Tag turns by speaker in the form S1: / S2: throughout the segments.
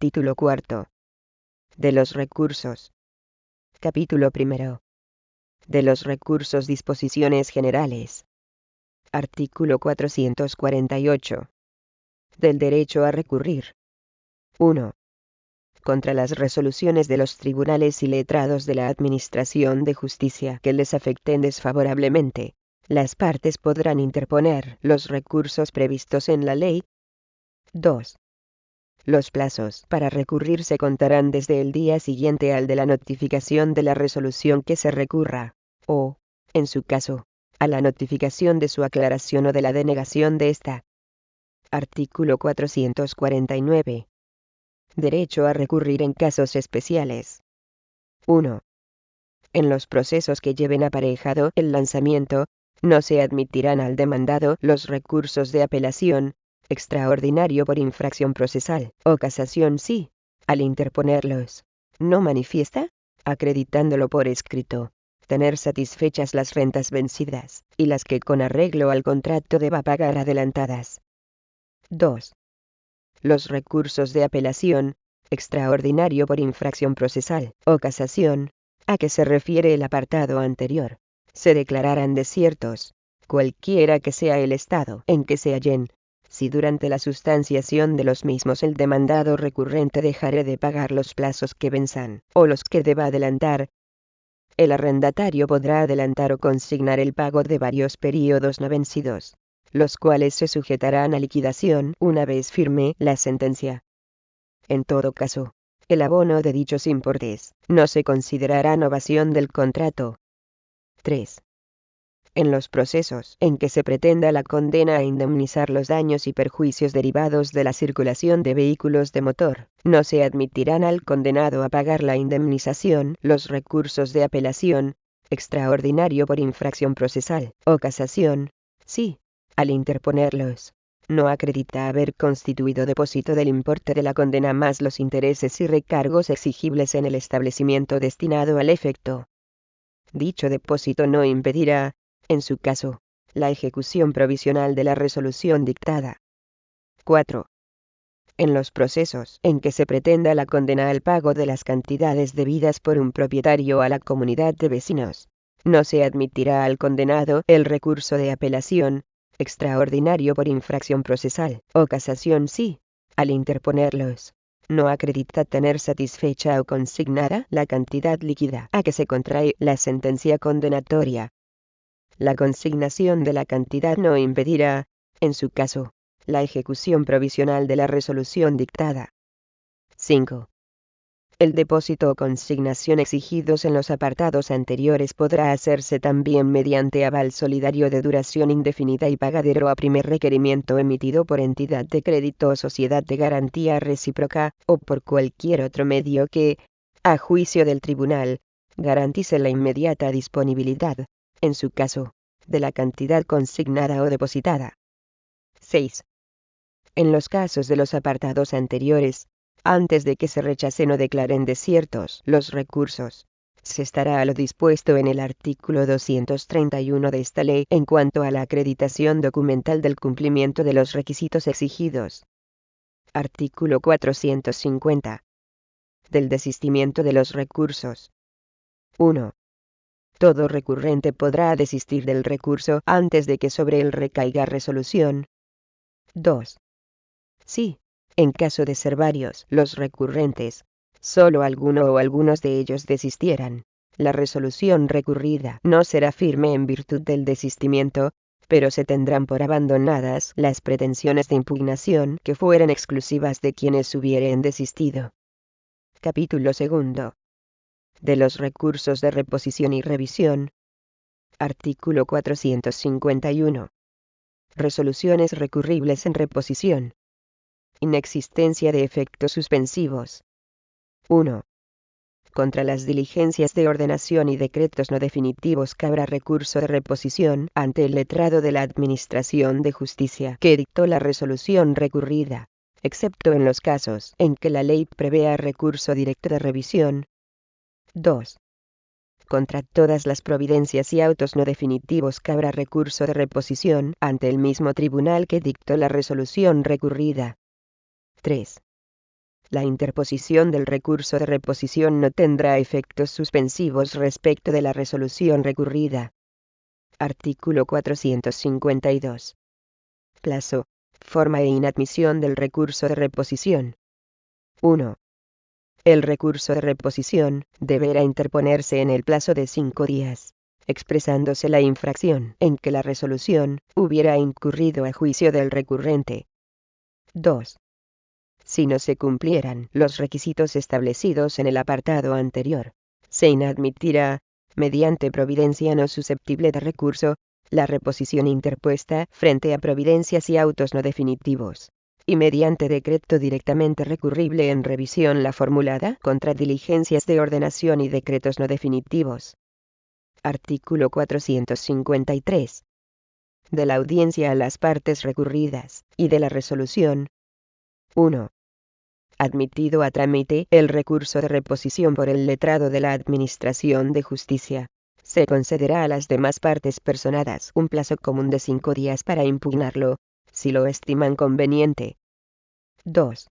S1: Título cuarto. De los recursos. Capítulo primero. De los recursos. Disposiciones generales. Artículo 448. Del derecho a recurrir. 1. Contra las resoluciones de los tribunales y letrados de la Administración de Justicia que les afecten desfavorablemente, las partes podrán interponer los recursos previstos en la ley. 2. Los plazos para recurrir se contarán desde el día siguiente al de la notificación de la resolución que se recurra, o, en su caso, a la notificación de su aclaración o de la denegación de esta. Artículo 449. Derecho a recurrir en casos especiales. 1. En los procesos que lleven aparejado el lanzamiento, no se admitirán al demandado los recursos de apelación, extraordinario por infracción procesal, o casación si, al interponerlos, no manifiesta, acreditándolo por escrito, tener satisfechas las rentas vencidas, y las que con arreglo al contrato deba pagar adelantadas. 2. Los recursos de apelación, extraordinario por infracción procesal, o casación, a que se refiere el apartado anterior, se declararán desiertos, cualquiera que sea el estado en que se hallen, si durante la sustanciación de los mismos el demandado recurrente dejare de pagar los plazos que venzan, o los que deba adelantar. El arrendatario podrá adelantar o consignar el pago de varios períodos no vencidos, los cuales se sujetarán a liquidación una vez firme la sentencia. En todo caso, el abono de dichos importes no se considerará novación del contrato. 3. En los procesos en que se pretenda la condena a indemnizar los daños y perjuicios derivados de la circulación de vehículos de motor, no se admitirán al condenado a pagar la indemnización los recursos de apelación, extraordinario por infracción procesal, o casación, si, al interponerlos, no acredita haber constituido depósito del importe de la condena más los intereses y recargos exigibles en el establecimiento destinado al efecto. Dicho depósito no impedirá, en su caso, la ejecución provisional de la resolución dictada. 4. En los procesos en que se pretenda la condena al pago de las cantidades debidas por un propietario a la comunidad de vecinos, no se admitirá al condenado el recurso de apelación, extraordinario por infracción procesal, o casación si, al interponerlos, no acredita tener satisfecha o consignada la cantidad líquida a que se contrae la sentencia condenatoria. La consignación de la cantidad no impedirá, en su caso, la ejecución provisional de la resolución dictada. 5. El depósito o consignación exigidos en los apartados anteriores podrá hacerse también mediante aval solidario de duración indefinida y pagadero a primer requerimiento emitido por entidad de crédito o sociedad de garantía recíproca, o por cualquier otro medio que, a juicio del tribunal, garantice la inmediata disponibilidad, en su caso, de la cantidad consignada o depositada. 6. En los casos de los apartados anteriores, antes de que se rechacen o declaren desiertos los recursos, se estará a lo dispuesto en el artículo 231 de esta ley en cuanto a la acreditación documental del cumplimiento de los requisitos exigidos. Artículo 450. Del desistimiento de los recursos. 1. Todo recurrente podrá desistir del recurso antes de que sobre él recaiga resolución. 2. Sí, en caso de ser varios los recurrentes, solo alguno o algunos de ellos desistieran, la resolución recurrida no será firme en virtud del desistimiento, pero se tendrán por abandonadas las pretensiones de impugnación que fueran exclusivas de quienes hubieren desistido. Capítulo segundo. De los recursos de reposición y revisión. Artículo 451. Resoluciones recurribles en reposición. Inexistencia de efectos suspensivos. 1. Contra las diligencias de ordenación y decretos no definitivos cabrá recurso de reposición ante el letrado de la Administración de Justicia que dictó la resolución recurrida, excepto en los casos en que la ley prevea recurso directo de revisión. 2. Contra todas las providencias y autos no definitivos cabrá recurso de reposición ante el mismo tribunal que dictó la resolución recurrida. 3. La interposición del recurso de reposición no tendrá efectos suspensivos respecto de la resolución recurrida. Artículo 452. Plazo, forma e inadmisión del recurso de reposición. 1. El recurso de reposición deberá interponerse en el plazo de 5 días, expresándose la infracción en que la resolución hubiera incurrido a juicio del recurrente. 2. Si no se cumplieran los requisitos establecidos en el apartado anterior, se inadmitirá, mediante providencia no susceptible de recurso, la reposición interpuesta frente a providencias y autos no definitivos, y mediante decreto directamente recurrible en revisión la formulada contra diligencias de ordenación y decretos no definitivos. Artículo 453. De la audiencia a las partes recurridas, y de la resolución. 1. Admitido a trámite el recurso de reposición por el letrado de la Administración de Justicia, se concederá a las demás partes personadas un plazo común de 5 días para impugnarlo, si lo estiman conveniente. 2.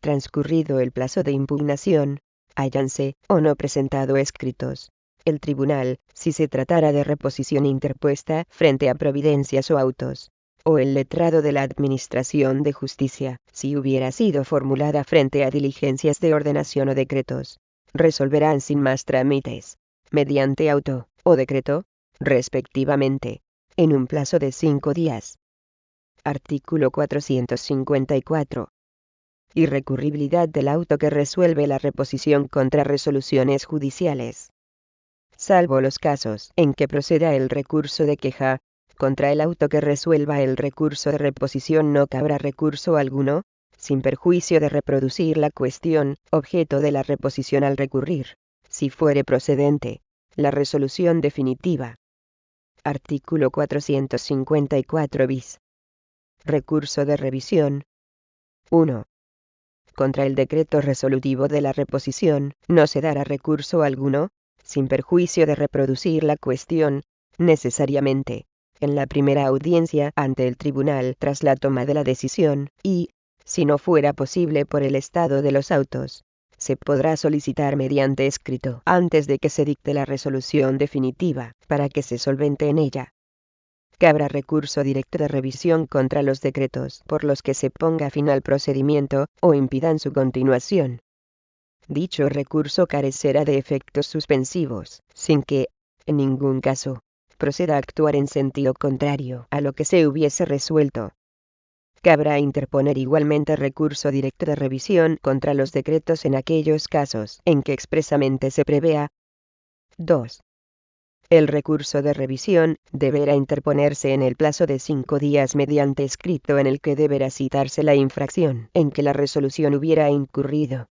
S1: Transcurrido el plazo de impugnación, háyanse o no presentado escritos, el tribunal, si se tratara de reposición interpuesta frente a providencias o autos, o el letrado de la Administración de Justicia, si hubiera sido formulada frente a diligencias de ordenación o decretos, resolverán sin más trámites, mediante auto o decreto, respectivamente, en un plazo de 5 días. Artículo 454. Irrecurribilidad del auto que resuelve la reposición contra resoluciones judiciales. Salvo los casos en que proceda el recurso de queja, contra el auto que resuelva el recurso de reposición no cabrá recurso alguno, sin perjuicio de reproducir la cuestión, objeto de la reposición al recurrir, si fuere procedente, la resolución definitiva. Artículo 454 bis. Recurso de revisión. 1. Contra el decreto resolutivo de la reposición, no se dará recurso alguno, sin perjuicio de reproducir la cuestión, necesariamente, en la primera audiencia ante el tribunal tras la toma de la decisión, y, si no fuera posible por el estado de los autos, se podrá solicitar mediante escrito antes de que se dicte la resolución definitiva, para que se solvente en ella. Cabrá recurso directo de revisión contra los decretos por los que se ponga fin al procedimiento, o impidan su continuación. Dicho recurso carecerá de efectos suspensivos, sin que, en ningún caso, proceda a actuar en sentido contrario a lo que se hubiese resuelto. Cabrá interponer igualmente recurso directo de revisión contra los decretos en aquellos casos en que expresamente se prevea. 2. El recurso de revisión deberá interponerse en el plazo de 5 días mediante escrito en el que deberá citarse la infracción en que la resolución hubiera incurrido.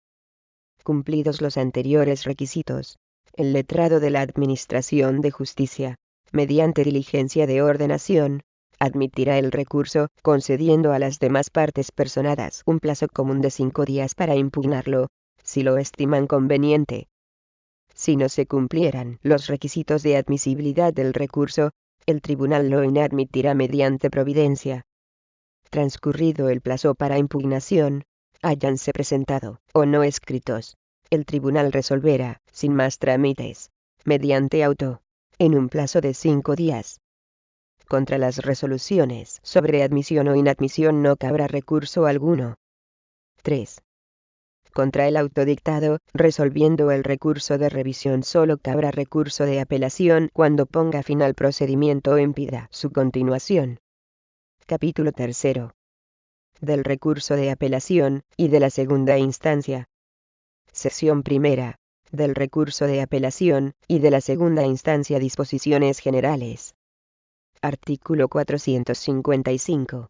S1: Cumplidos los anteriores requisitos, el letrado de la Administración de Justicia, mediante diligencia de ordenación, admitirá el recurso, concediendo a las demás partes personadas un plazo común de 5 días para impugnarlo, si lo estiman conveniente. Si no se cumplieran los requisitos de admisibilidad del recurso, el tribunal lo inadmitirá mediante providencia. Transcurrido el plazo para impugnación, háyanse presentado o no escritos, el tribunal resolverá, sin más trámites, mediante auto, en un plazo de 5 días. Contra las resoluciones sobre admisión o inadmisión no cabrá recurso alguno. 3. Contra el auto dictado, resolviendo el recurso de revisión solo cabrá recurso de apelación cuando ponga fin al procedimiento o impida su continuación. Capítulo 3. Del recurso de apelación, y de la segunda instancia. Sección primera. Del recurso de apelación, y de la segunda instancia. Disposiciones generales. Artículo 455.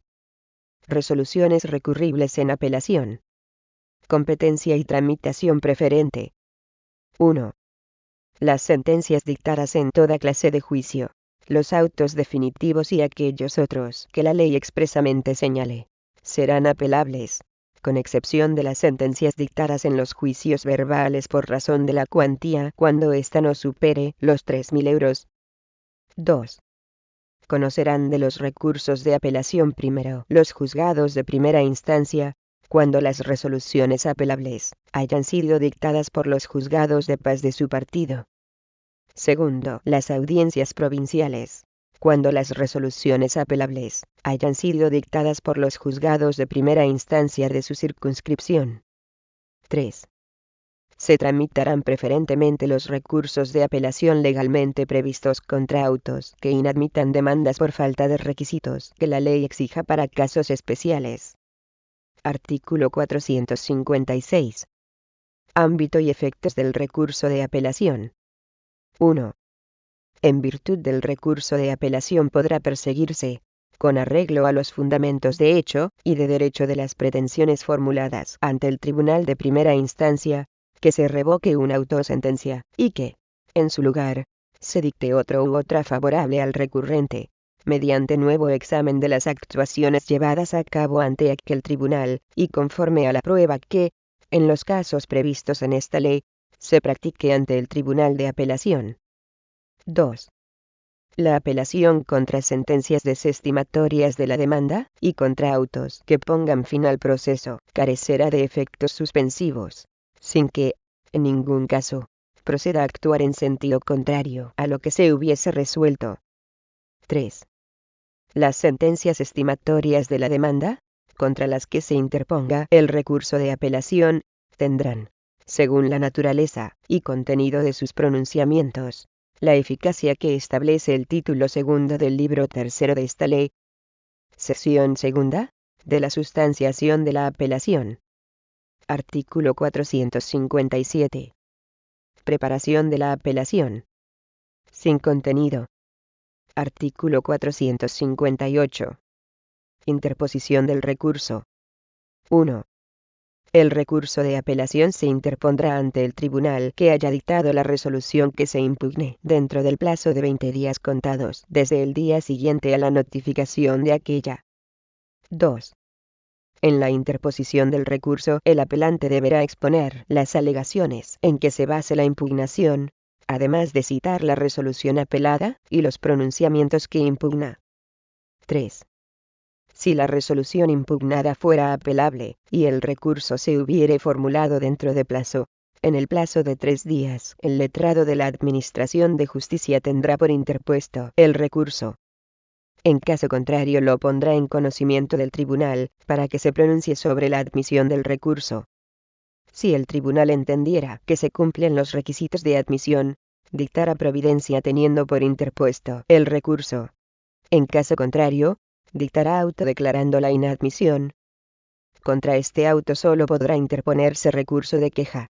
S1: Resoluciones recurribles en apelación. Competencia y tramitación preferente. 1. Las sentencias dictadas en toda clase de juicio, los autos definitivos y aquellos otros que la ley expresamente señale, serán apelables, con excepción de las sentencias dictadas en los juicios verbales por razón de la cuantía cuando ésta no supere los 3.000 euros. 2. Conocerán de los recursos de apelación primero los juzgados de primera instancia, cuando las resoluciones apelables hayan sido dictadas por los juzgados de paz de su partido. Segundo, las audiencias provinciales, cuando las resoluciones apelables hayan sido dictadas por los juzgados de primera instancia de su circunscripción. 3. Se tramitarán preferentemente los recursos de apelación legalmente previstos contra autos que inadmitan demandas por falta de requisitos que la ley exija para casos especiales. Artículo 456. Ámbito y efectos del recurso de apelación. 1. En virtud del recurso de apelación podrá perseguirse, con arreglo a los fundamentos de hecho y de derecho de las pretensiones formuladas ante el Tribunal de Primera Instancia, que se revoque una autosentencia, y que, en su lugar, se dicte otro u otra favorable al recurrente, mediante nuevo examen de las actuaciones llevadas a cabo ante aquel tribunal, y conforme a la prueba que, en los casos previstos en esta ley, se practique ante el Tribunal de Apelación. 2. La apelación contra sentencias desestimatorias de la demanda, y contra autos que pongan fin al proceso, carecerá de efectos suspensivos, sin que, en ningún caso, proceda a actuar en sentido contrario a lo que se hubiese resuelto. 3. Las sentencias estimatorias de la demanda, contra las que se interponga el recurso de apelación, tendrán, según la naturaleza y contenido de sus pronunciamientos, la eficacia que establece el título segundo del libro tercero de esta ley. Sección segunda, de la sustanciación de la apelación. Artículo 457. Preparación de la apelación. Sin contenido. Artículo 458. Interposición del recurso. 1. El recurso de apelación se interpondrá ante el tribunal que haya dictado la resolución que se impugne dentro del plazo de 20 días contados desde el día siguiente a la notificación de aquella. 2. En la interposición del recurso, el apelante deberá exponer las alegaciones en que se base la impugnación, además de citar la resolución apelada y los pronunciamientos que impugna. 3. Si la resolución impugnada fuera apelable, y el recurso se hubiere formulado dentro de plazo, en el plazo de 3 días, el letrado de la Administración de Justicia tendrá por interpuesto el recurso. En caso contrario lo pondrá en conocimiento del tribunal, para que se pronuncie sobre la admisión del recurso. Si el tribunal entendiera que se cumplen los requisitos de admisión, dictará providencia teniendo por interpuesto el recurso. En caso contrario, dictará auto declarando la inadmisión. Contra este auto solo podrá interponerse recurso de queja.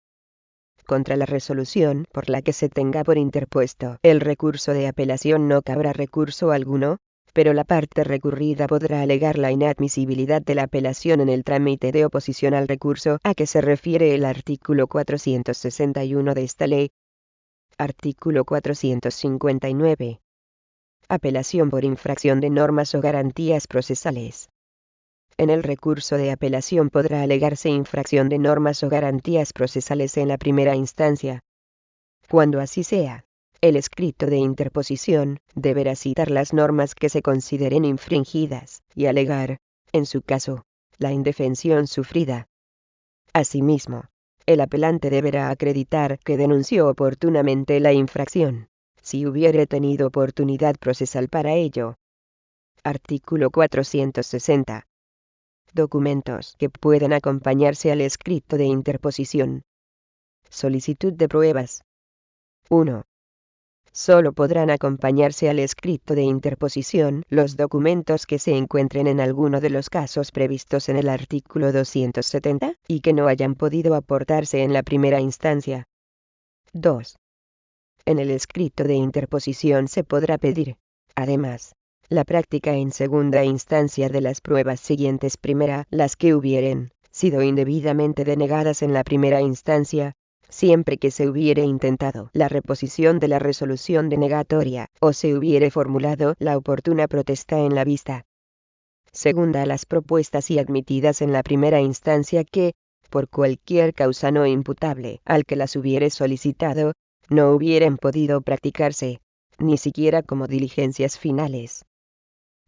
S1: Contra la resolución por la que se tenga por interpuesto el recurso de apelación no cabrá recurso alguno, pero la parte recurrida podrá alegar la inadmisibilidad de la apelación en el trámite de oposición al recurso a que se refiere el artículo 461 de esta ley. Artículo 459. Apelación por infracción de normas o garantías procesales. En el recurso de apelación podrá alegarse infracción de normas o garantías procesales en la primera instancia. Cuando así sea, el escrito de interposición deberá citar las normas que se consideren infringidas y alegar, en su caso, la indefensión sufrida. Asimismo, el apelante deberá acreditar que denunció oportunamente la infracción, si hubiere tenido oportunidad procesal para ello. Artículo 460. Documentos que pueden acompañarse al escrito de interposición. Solicitud de pruebas. 1. Solo podrán acompañarse al escrito de interposición los documentos que se encuentren en alguno de los casos previstos en el artículo 270 y que no hayan podido aportarse en la primera instancia. 2. En el escrito de interposición se podrá pedir, además, la práctica en segunda instancia de las pruebas siguientes: primera, las que hubieren sido indebidamente denegadas en la primera instancia, siempre que se hubiere intentado la reposición de la resolución denegatoria, o se hubiere formulado la oportuna protesta en la vista. Segunda, las propuestas y admitidas en la primera instancia que, por cualquier causa no imputable al que las hubiere solicitado, no hubieren podido practicarse, ni siquiera como diligencias finales.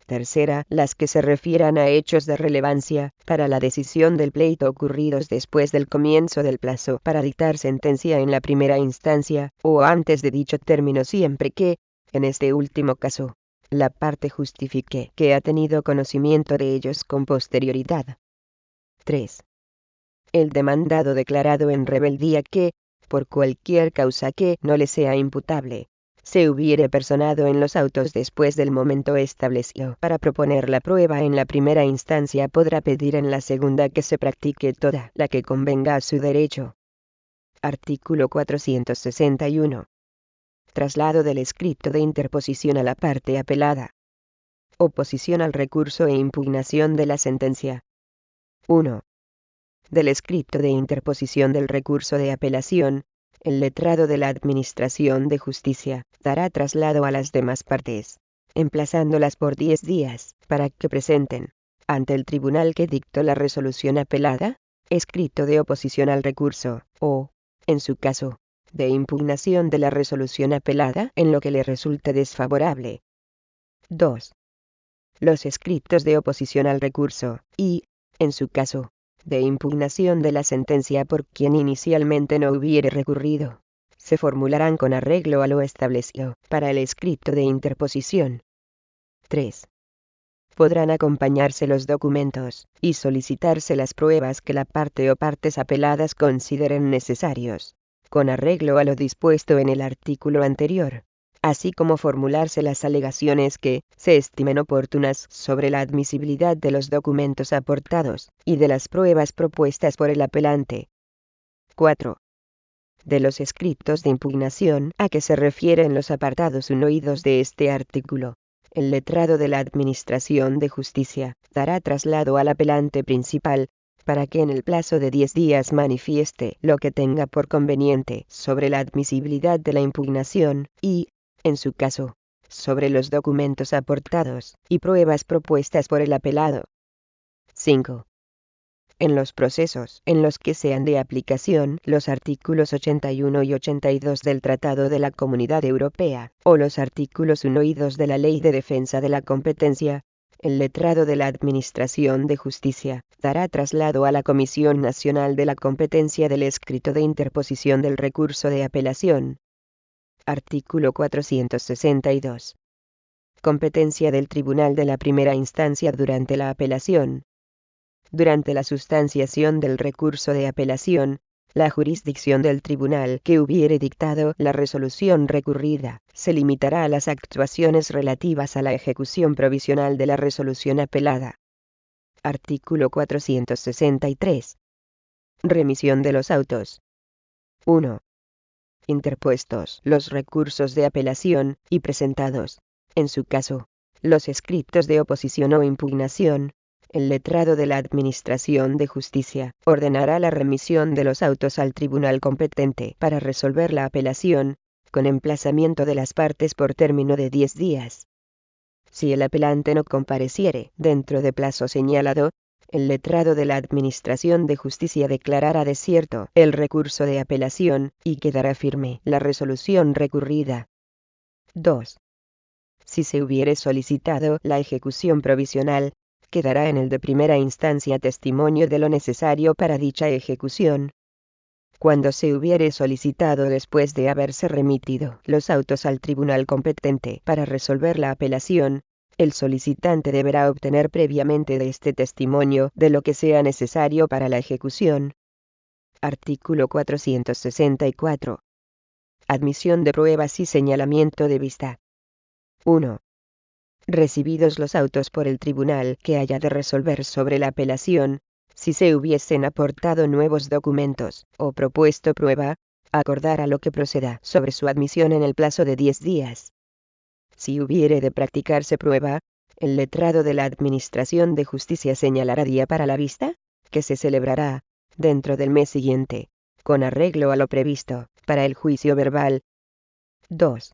S1: Tercera, las que se refieran a hechos de relevancia para la decisión del pleito ocurridos después del comienzo del plazo para dictar sentencia en la primera instancia, o antes de dicho término siempre que, en este último caso, la parte justifique que ha tenido conocimiento de ellos con posterioridad. 3. El demandado declarado en rebeldía que, por cualquier causa que no le sea imputable, se hubiere personado en los autos después del momento establecido para proponer la prueba en la primera instancia podrá pedir en la segunda que se practique toda la que convenga a su derecho. Artículo 461. Traslado del escrito de interposición a la parte apelada. Oposición al recurso e impugnación de la sentencia. 1. Del escrito de interposición del recurso de apelación, el letrado de la Administración de Justicia dará traslado a las demás partes, emplazándolas por 10 días, para que presenten, ante el tribunal que dictó la resolución apelada, escrito de oposición al recurso, o, en su caso, de impugnación de la resolución apelada en lo que le resulte desfavorable. 2. Los escritos de oposición al recurso, y, en su caso, de impugnación de la sentencia por quien inicialmente no hubiere recurrido, se formularán con arreglo a lo establecido para el escrito de interposición. 3. Podrán acompañarse los documentos y solicitarse las pruebas que la parte o partes apeladas consideren necesarios, con arreglo a lo dispuesto en el artículo anterior, así como formularse las alegaciones que se estimen oportunas sobre la admisibilidad de los documentos aportados y de las pruebas propuestas por el apelante. 4. De los escritos de impugnación a que se refieren los apartados 1 y 2 de este artículo, el letrado de la Administración de Justicia dará traslado al apelante principal, para que en el plazo de 10 días manifieste lo que tenga por conveniente sobre la admisibilidad de la impugnación y, en su caso, sobre los documentos aportados y pruebas propuestas por el apelado. 5. En los procesos en los que sean de aplicación los artículos 81 y 82 del Tratado de la Comunidad Europea, o los artículos 1 y 2 de la Ley de Defensa de la Competencia, el letrado de la Administración de Justicia dará traslado a la Comisión Nacional de la Competencia del escrito de interposición del recurso de apelación. Artículo 462. Competencia del Tribunal de la Primera Instancia durante la apelación. Durante la sustanciación del recurso de apelación, la jurisdicción del tribunal que hubiere dictado la resolución recurrida se limitará a las actuaciones relativas a la ejecución provisional de la resolución apelada. Artículo 463. Remisión de los autos. 1. Interpuestos los recursos de apelación y presentados, en su caso, los escritos de oposición o impugnación, el letrado de la Administración de Justicia ordenará la remisión de los autos al tribunal competente para resolver la apelación, con emplazamiento de las partes por término de 10 días. Si el apelante no compareciere dentro de plazo señalado, el letrado de la Administración de Justicia declarará desierto el recurso de apelación y quedará firme la resolución recurrida. 2. Si se hubiere solicitado la ejecución provisional, quedará en el de primera instancia testimonio de lo necesario para dicha ejecución. Cuando se hubiere solicitado después de haberse remitido los autos al tribunal competente para resolver la apelación, el solicitante deberá obtener previamente de este testimonio de lo que sea necesario para la ejecución. Artículo 464. Admisión de pruebas y señalamiento de vista. 1. Recibidos los autos por el tribunal que haya de resolver sobre la apelación, si se hubiesen aportado nuevos documentos o propuesto prueba, acordar a lo que proceda sobre su admisión en el plazo de 10 días. Si hubiere de practicarse prueba, el letrado de la Administración de Justicia señalará día para la vista, que se celebrará, dentro del mes siguiente, con arreglo a lo previsto, para el juicio verbal. 2.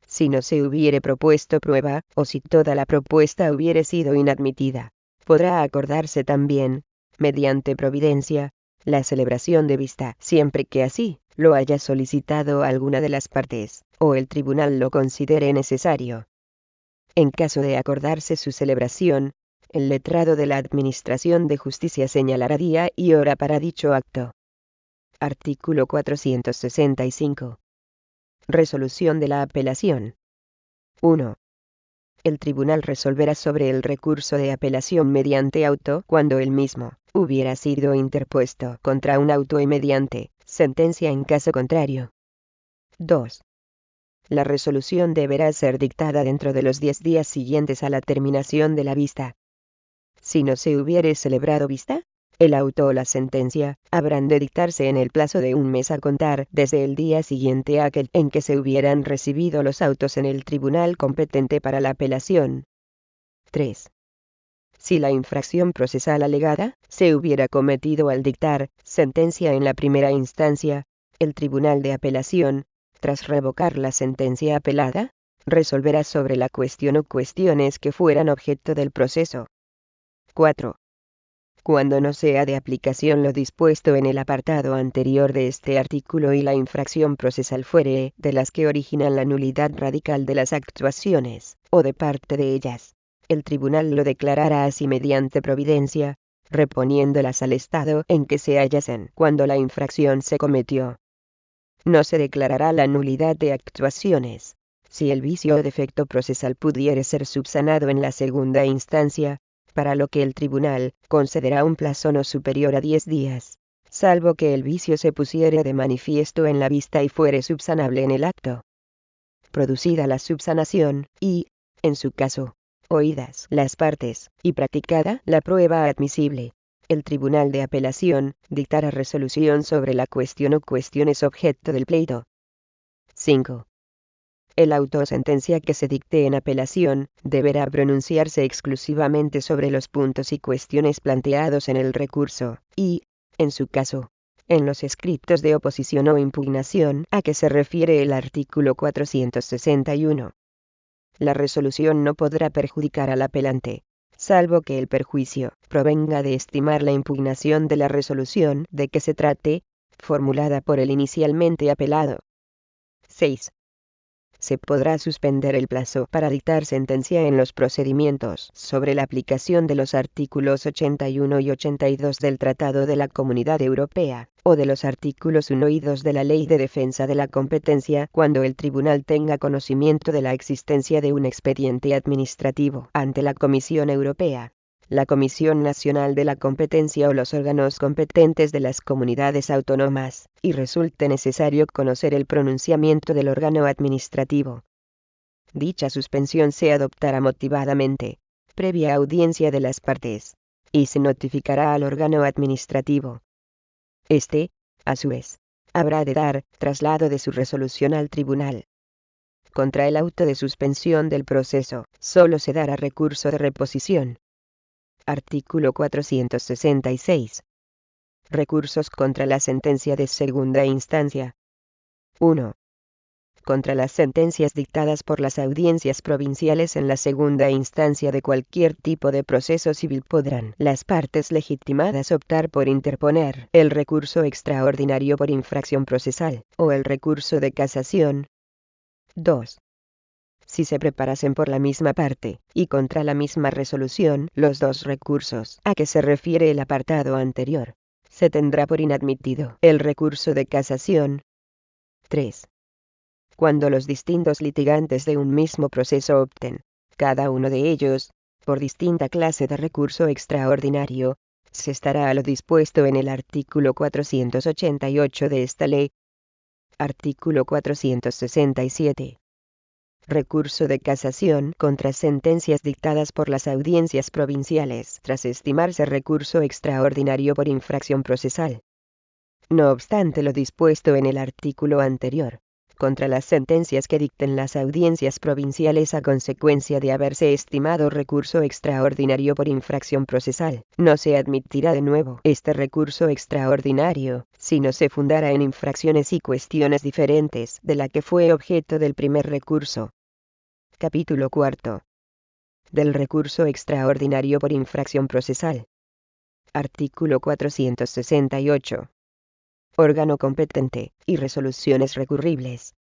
S1: Si no se hubiere propuesto prueba, o si toda la propuesta hubiere sido inadmitida, podrá acordarse también, mediante providencia, la celebración de vista, siempre que así lo haya solicitado alguna de las partes, o el tribunal lo considere necesario. En caso de acordarse su celebración, el letrado de la Administración de Justicia señalará día y hora para dicho acto. Artículo 465. Resolución de la apelación. 1. El tribunal resolverá sobre el recurso de apelación mediante auto cuando el mismo hubiera sido interpuesto contra un auto y mediante sentencia en caso contrario. 2. La resolución deberá ser dictada dentro de los 10 días siguientes a la terminación de la vista. Si no se hubiere celebrado vista, el auto o la sentencia habrán de dictarse en el plazo de un mes a contar desde el día siguiente a aquel en que se hubieran recibido los autos en el tribunal competente para la apelación. 3. Si la infracción procesal alegada se hubiera cometido al dictar sentencia en la primera instancia, el tribunal de apelación, tras revocar la sentencia apelada, resolverá sobre la cuestión o cuestiones que fueran objeto del proceso. 4. Cuando no sea de aplicación lo dispuesto en el apartado anterior de este artículo y la infracción procesal fuere de las que originan la nulidad radical de las actuaciones, o de parte de ellas, el tribunal lo declarará así mediante providencia, reponiéndolas al estado en que se hallasen cuando la infracción se cometió. No se declarará la nulidad de actuaciones, si el vicio o defecto procesal pudiere ser subsanado en la segunda instancia, para lo que el tribunal concederá un plazo no superior a 10 días, salvo que el vicio se pusiere de manifiesto en la vista y fuere subsanable en el acto. Producida la subsanación, y, en su caso, oídas las partes, y practicada la prueba admisible, el tribunal de apelación dictará resolución sobre la cuestión o cuestiones objeto del pleito. 5. El auto o sentencia que se dicte en apelación deberá pronunciarse exclusivamente sobre los puntos y cuestiones planteados en el recurso, y, en su caso, en los escritos de oposición o impugnación a que se refiere el artículo 461. La resolución no podrá perjudicar al apelante, salvo que el perjuicio provenga de estimar la impugnación de la resolución de que se trate, formulada por el inicialmente apelado. 6. Se podrá suspender el plazo para dictar sentencia en los procedimientos sobre la aplicación de los artículos 81 y 82 del Tratado de la Comunidad Europea, o de los artículos 1 y 2 de la Ley de Defensa de la Competencia cuando el tribunal tenga conocimiento de la existencia de un expediente administrativo ante la Comisión Europea, la Comisión Nacional de la Competencia o los órganos competentes de las comunidades autónomas, y resulte necesario conocer el pronunciamiento del órgano administrativo. Dicha suspensión se adoptará motivadamente, previa audiencia de las partes, y se notificará al órgano administrativo. Este, a su vez, habrá de dar traslado de su resolución al tribunal. Contra el auto de suspensión del proceso, solo se dará recurso de reposición. Artículo 466. Recursos contra la sentencia de segunda instancia. 1. Contra las sentencias dictadas por las audiencias provinciales en la segunda instancia de cualquier tipo de proceso civil podrán las partes legitimadas optar por interponer el recurso extraordinario por infracción procesal, o el recurso de casación. 2. Si se preparasen por la misma parte, y contra la misma resolución, los dos recursos a que se refiere el apartado anterior, se tendrá por inadmitido el recurso de casación. 3. Cuando los distintos litigantes de un mismo proceso opten, cada uno de ellos, por distinta clase de recurso extraordinario, se estará a lo dispuesto en el artículo 488 de esta ley. Artículo 467. Recurso de casación contra sentencias dictadas por las audiencias provinciales tras estimarse recurso extraordinario por infracción procesal. No obstante lo dispuesto en el artículo anterior, contra las sentencias que dicten las audiencias provinciales a consecuencia de haberse estimado recurso extraordinario por infracción procesal, no se admitirá de nuevo este recurso extraordinario, si no se fundara en infracciones y cuestiones diferentes de la que fue objeto del primer recurso. Capítulo 4. Del recurso extraordinario por infracción procesal. Artículo 468. Órgano competente y resoluciones recurribles.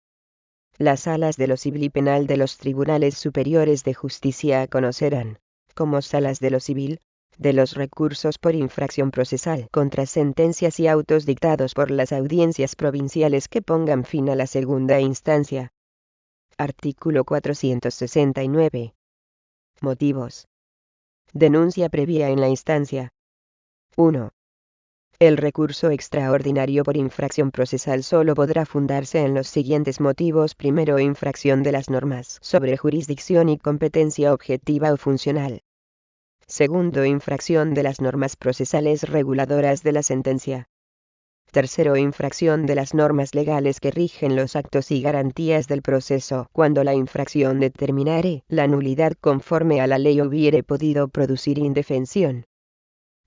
S1: las salas de lo civil y penal de los tribunales superiores de justicia conocerán, como salas de lo civil, de los recursos por infracción procesal contra sentencias y autos dictados por las audiencias provinciales que pongan fin a la segunda instancia. Artículo 469. Motivos. Denuncia previa en la instancia. 1. El recurso extraordinario por infracción procesal solo podrá fundarse en los siguientes motivos. Primero, infracción de las normas sobre jurisdicción y competencia objetiva o funcional. Segundo, infracción de las normas procesales reguladoras de la sentencia. Tercero, infracción de las normas legales que rigen los actos y garantías del proceso, cuando la infracción determinare la nulidad conforme a la ley o hubiere podido producir indefensión.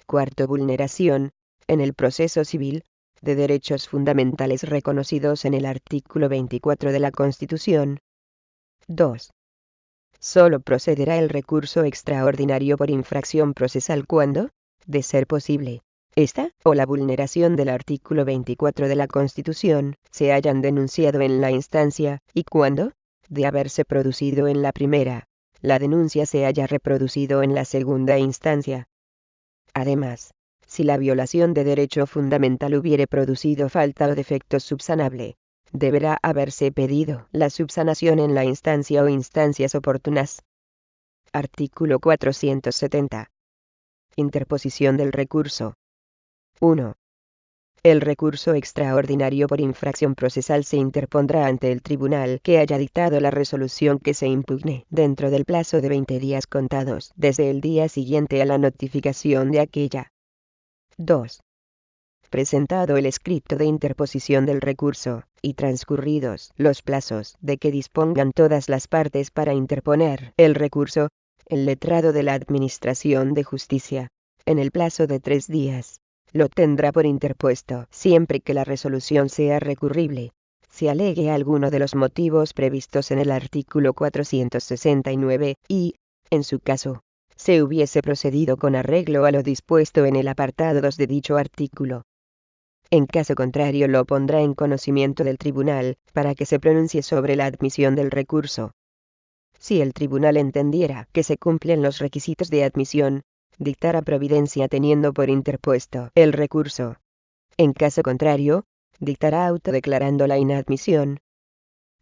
S1: Cuarto, vulneración, en el proceso civil, de derechos fundamentales reconocidos en el artículo 24 de la Constitución. 2. Solo procederá el recurso extraordinario por infracción procesal cuando, de ser posible, esta o la vulneración del artículo 24 de la Constitución se hayan denunciado en la instancia, y cuando, de haberse producido en la primera, la denuncia se haya reproducido en la segunda instancia. Además, si la violación de derecho fundamental hubiere producido falta o defecto subsanable, deberá haberse pedido la subsanación en la instancia o instancias oportunas. Artículo 470. Interposición del recurso. 1. El recurso extraordinario por infracción procesal se interpondrá ante el tribunal que haya dictado la resolución que se impugne dentro del plazo de 20 días contados desde el día siguiente a la notificación de aquella. 2. Presentado el escrito de interposición del recurso, y transcurridos los plazos de que dispongan todas las partes para interponer el recurso, el letrado de la Administración de Justicia, en el plazo de 3 días, lo tendrá por interpuesto siempre que la resolución sea recurrible, si alegue alguno de los motivos previstos en el artículo 469 y, en su caso, se hubiese procedido con arreglo a lo dispuesto en el apartado 2 de dicho artículo. En caso contrario lo pondrá en conocimiento del tribunal, para que se pronuncie sobre la admisión del recurso. Si el tribunal entendiera que se cumplen los requisitos de admisión, dictará providencia teniendo por interpuesto el recurso. En caso contrario, dictará auto declarando la inadmisión.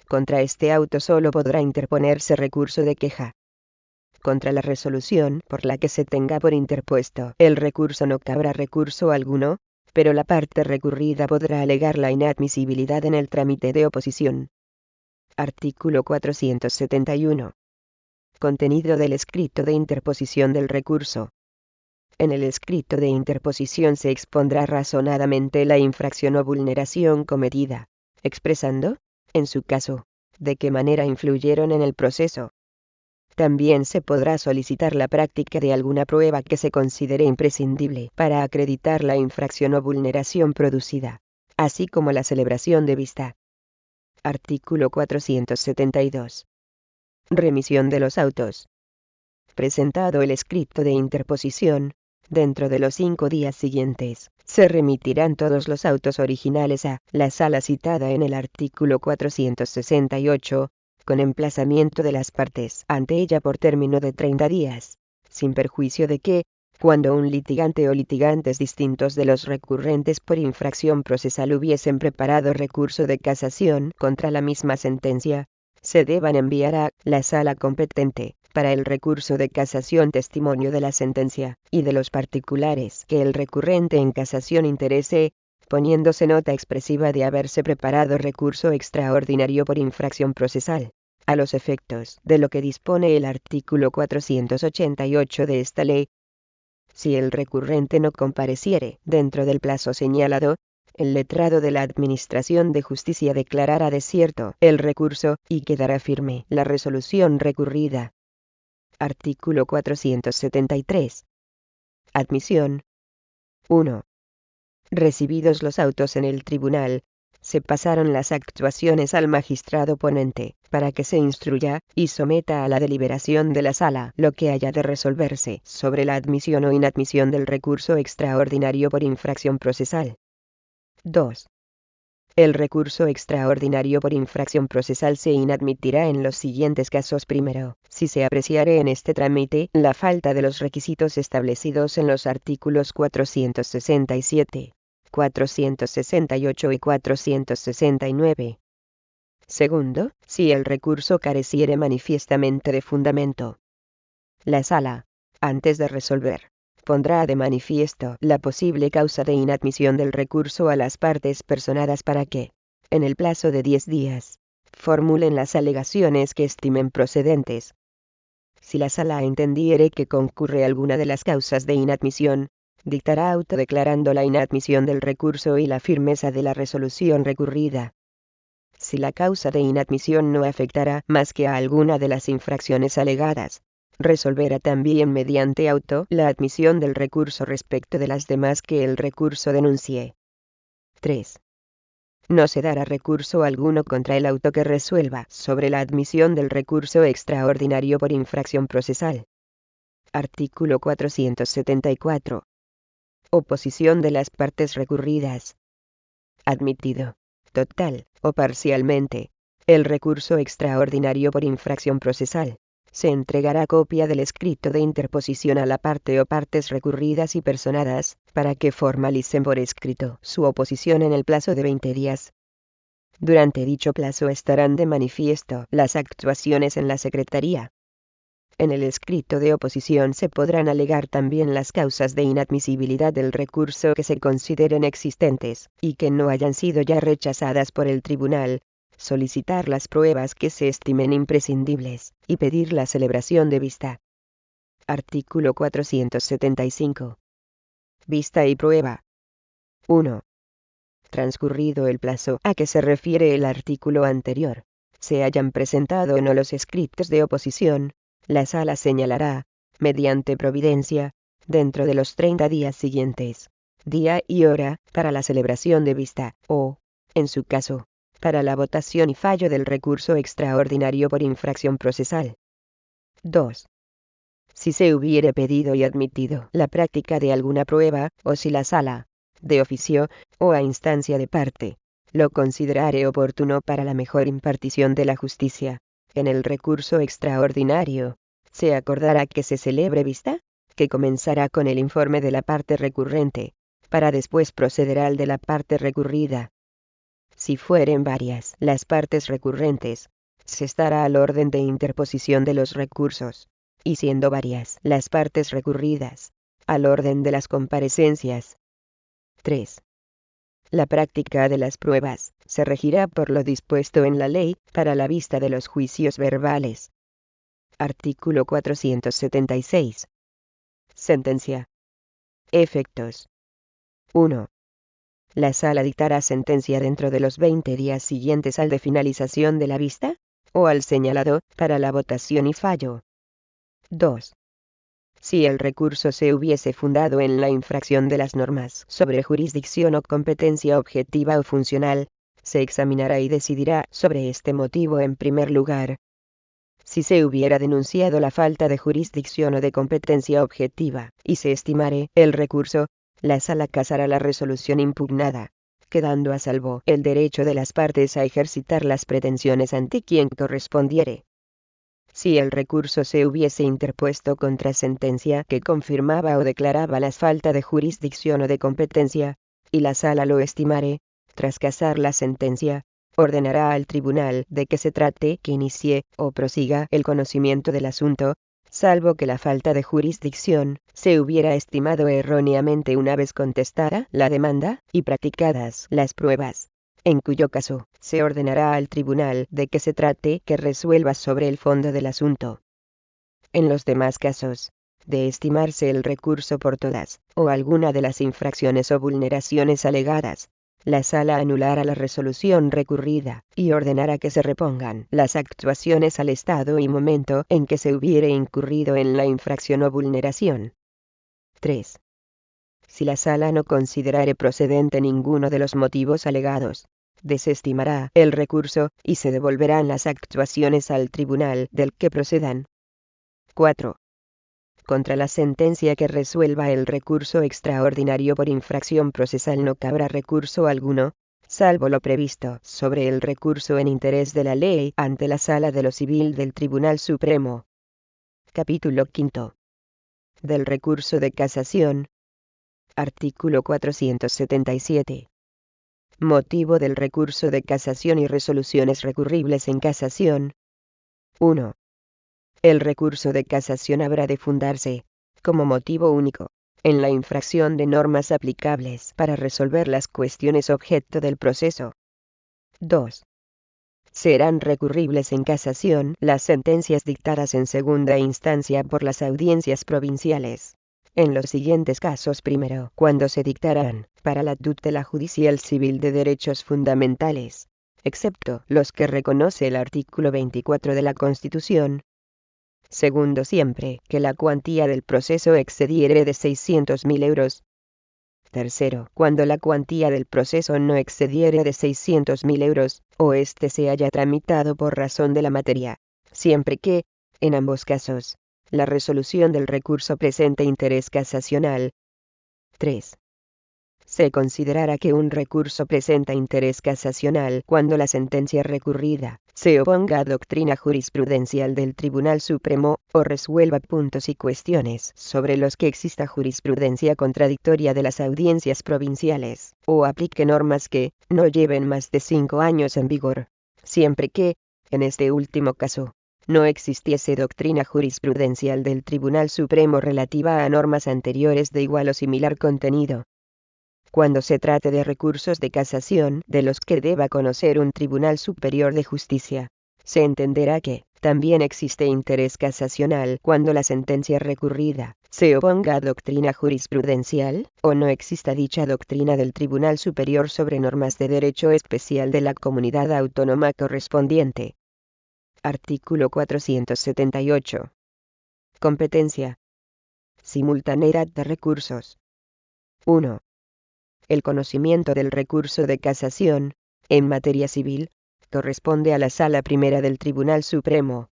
S1: Contra este auto solo podrá interponerse recurso de queja. Contra la resolución por la que se tenga por interpuesto el recurso no cabrá recurso alguno, pero la parte recurrida podrá alegar la inadmisibilidad en el trámite de oposición. Artículo 471. Contenido del escrito de interposición del recurso. En el escrito de interposición se expondrá razonadamente la infracción o vulneración cometida, expresando, en su caso, de qué manera influyeron en el proceso. También se podrá solicitar la práctica de alguna prueba que se considere imprescindible para acreditar la infracción o vulneración producida, así como la celebración de vista. Artículo 472. Remisión de los autos. Presentado el escrito de interposición, dentro de los 5 días siguientes, se remitirán todos los autos originales a la sala citada en el artículo 468, con emplazamiento de las partes ante ella por término de 30 días, sin perjuicio de que, cuando un litigante o litigantes distintos de los recurrentes por infracción procesal hubiesen preparado recurso de casación contra la misma sentencia, se deban enviar a la sala competente, para el recurso de casación testimonio de la sentencia, y de los particulares que el recurrente en casación interese, poniéndose nota expresiva de haberse preparado recurso extraordinario por infracción procesal, a los efectos de lo que dispone el artículo 488 de esta ley. Si el recurrente no compareciere dentro del plazo señalado, el letrado de la Administración de Justicia declarará desierto el recurso, y quedará firme la resolución recurrida. Artículo 473. Admisión. 1. Recibidos los autos en el tribunal, se pasaron las actuaciones al magistrado ponente, para que se instruya y someta a la deliberación de la sala lo que haya de resolverse sobre la admisión o inadmisión del recurso extraordinario por infracción procesal. 2. El recurso extraordinario por infracción procesal se inadmitirá en los siguientes casos. Primero, si se apreciare en este trámite la falta de los requisitos establecidos en los artículos 467, 468 y 469. Segundo, si el recurso careciere manifiestamente de fundamento. La Sala, antes de resolver, pondrá de manifiesto la posible causa de inadmisión del recurso a las partes personadas para que, en el plazo de 10 días, formulen las alegaciones que estimen procedentes. Si la Sala entendiere que concurre alguna de las causas de inadmisión, dictará auto declarando la inadmisión del recurso y la firmeza de la resolución recurrida. Si la causa de inadmisión no afectará más que a alguna de las infracciones alegadas, resolverá también mediante auto la admisión del recurso respecto de las demás que el recurso denuncie. 3. No se dará recurso alguno contra el auto que resuelva sobre la admisión del recurso extraordinario por infracción procesal. Artículo 474. Oposición de las partes recurridas. Admitido, total o parcialmente, el recurso extraordinario por infracción procesal. Se entregará copia del escrito de interposición a la parte o partes recurridas y personadas, para que formalicen por escrito su oposición en el plazo de 20 días. Durante dicho plazo estarán de manifiesto las actuaciones en la Secretaría. En el escrito de oposición se podrán alegar también las causas de inadmisibilidad del recurso que se consideren existentes, y que no hayan sido ya rechazadas por el tribunal, solicitar las pruebas que se estimen imprescindibles, y pedir la celebración de vista. Artículo 475. Vista y prueba. 1. Transcurrido el plazo a que se refiere el artículo anterior, se hayan presentado o no los escritos de oposición, la Sala señalará, mediante providencia, dentro de los 30 días siguientes, día y hora para la celebración de vista, o, en su caso, para la votación y fallo del recurso extraordinario por infracción procesal. 2. Si se hubiere pedido y admitido la práctica de alguna prueba, o si la Sala, de oficio, o a instancia de parte, lo considerare oportuno para la mejor impartición de la justicia, en el recurso extraordinario, se acordará que se celebre vista, que comenzará con el informe de la parte recurrente, para después proceder al de la parte recurrida. Si fueren varias las partes recurrentes, se estará al orden de interposición de los recursos, y siendo varias las partes recurridas, al orden de las comparecencias. 3. La práctica de las pruebas se regirá por lo dispuesto en la ley para la vista de los juicios verbales. Artículo 476. Sentencia. Efectos. 1. La Sala dictará sentencia dentro de los 20 días siguientes al de finalización de la vista, o al señalado, para la votación y fallo. 2. Si el recurso se hubiese fundado en la infracción de las normas sobre jurisdicción o competencia objetiva o funcional, se examinará y decidirá sobre este motivo en primer lugar. Si se hubiera denunciado la falta de jurisdicción o de competencia objetiva, y se estimare el recurso, la Sala casará la resolución impugnada, quedando a salvo el derecho de las partes a ejercitar las pretensiones ante quien correspondiere. Si el recurso se hubiese interpuesto contra sentencia que confirmaba o declaraba la falta de jurisdicción o de competencia, y la Sala lo estimare, tras casar la sentencia, ordenará al tribunal de que se trate que inicie o prosiga el conocimiento del asunto, salvo que la falta de jurisdicción se hubiera estimado erróneamente una vez contestada la demanda y practicadas las pruebas, en cuyo caso se ordenará al tribunal de que se trate que resuelva sobre el fondo del asunto. En los demás casos, de estimarse el recurso por todas o alguna de las infracciones o vulneraciones alegadas, la Sala anulará la resolución recurrida y ordenará que se repongan las actuaciones al estado y momento en que se hubiere incurrido en la infracción o vulneración. 3. Si la Sala no considerare procedente ninguno de los motivos alegados, desestimará el recurso y se devolverán las actuaciones al tribunal del que procedan. 4. Contra la sentencia que resuelva el recurso extraordinario por infracción procesal no cabrá recurso alguno, salvo lo previsto sobre el recurso en interés de la ley ante la Sala de lo Civil del Tribunal Supremo. Capítulo 5. Del recurso de casación. Artículo 477. Motivo del recurso de casación y resoluciones recurribles en casación. 1. El recurso de casación habrá de fundarse, como motivo único, en la infracción de normas aplicables para resolver las cuestiones objeto del proceso. 2. Serán recurribles en casación las sentencias dictadas en segunda instancia por las audiencias provinciales. En los siguientes casos: primero, cuando se dictarán, para la tutela judicial civil de derechos fundamentales, excepto los que reconoce el artículo 24 de la Constitución. Segundo, siempre que la cuantía del proceso excediere de 600.000 euros. Tercero, cuando la cuantía del proceso no excediere de 600.000 euros, o éste se haya tramitado por razón de la materia, siempre que, en ambos casos, la resolución del recurso presente interés casacional. 3. Se considerará que un recurso presenta interés casacional cuando la sentencia recurrida se oponga a doctrina jurisprudencial del Tribunal Supremo, o resuelva puntos y cuestiones sobre los que exista jurisprudencia contradictoria de las audiencias provinciales, o aplique normas que no lleven más de 5 años en vigor, siempre que, en este último caso, no existiese doctrina jurisprudencial del Tribunal Supremo relativa a normas anteriores de igual o similar contenido. Cuando se trate de recursos de casación de los que deba conocer un Tribunal Superior de Justicia, se entenderá que también existe interés casacional cuando la sentencia recurrida se oponga a doctrina jurisprudencial, o no exista dicha doctrina del Tribunal Superior sobre normas de derecho especial de la comunidad autónoma correspondiente. Artículo 478. Competencia. Simultaneidad de recursos. 1. El conocimiento del recurso de casación, en materia civil, corresponde a la Sala Primera del Tribunal Supremo.